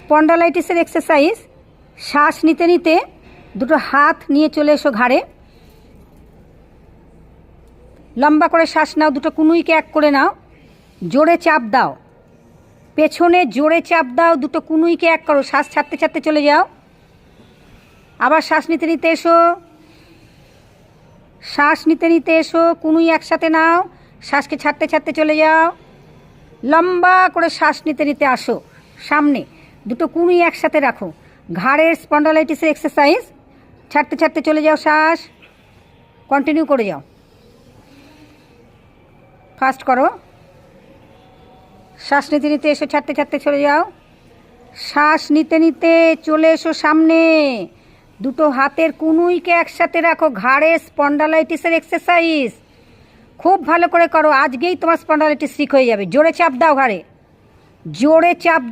স্পন্ডালাইটিসের exercise. শ্বাস নিতে নিতে দুটো হাত নিয়ে চলে এসো ঘাড়ে, লম্বা করে শ্বাস নাও, দুটো কুনুইকে এক করে নাও, জোরে চাপ দাও, পেছনে জোরে চাপ দাও, দুটো কুনুইকে এক করো, শ্বাস ছাড়তে ছাড়তে চলে যাও। আবার শ্বাস নিতে নিতে এসো, শ্বাস নিতে নিতে এসো, কুনুই একসাথে নাও, শ্বাসকে ছাড়তে ছাড়তে চলে যাও। লম্বা করে শ্বাস নিতে নিতে আসো সামনে, দুটো কুনুই একসাথে রাখো। ঘাড়ের স্পন্ডালাইটিসের এক্সারসাইজ। ছাড়তে ছাড়তে চলে যাও, শ্বাস কন্টিনিউ করে যাও, ফাস্ট করো। শ্বাস নিতে নিতে এসো, ছাড়তে ছাড়তে চলে যাও। শ্বাস নিতে নিতে চলে এসো সামনে, দুটো হাতের কুনুইকে একসাথে রাখো। ঘাড়ের স্পন্ডালাইটিসের এক্সারসাইজ খুব ভালো করে করো, আজকেই তোমার স্পন্ডালাইটিস ঠিক হয়ে যাবে। জোরে চাপ দাও ঘাড়ে, জোরে চাপ।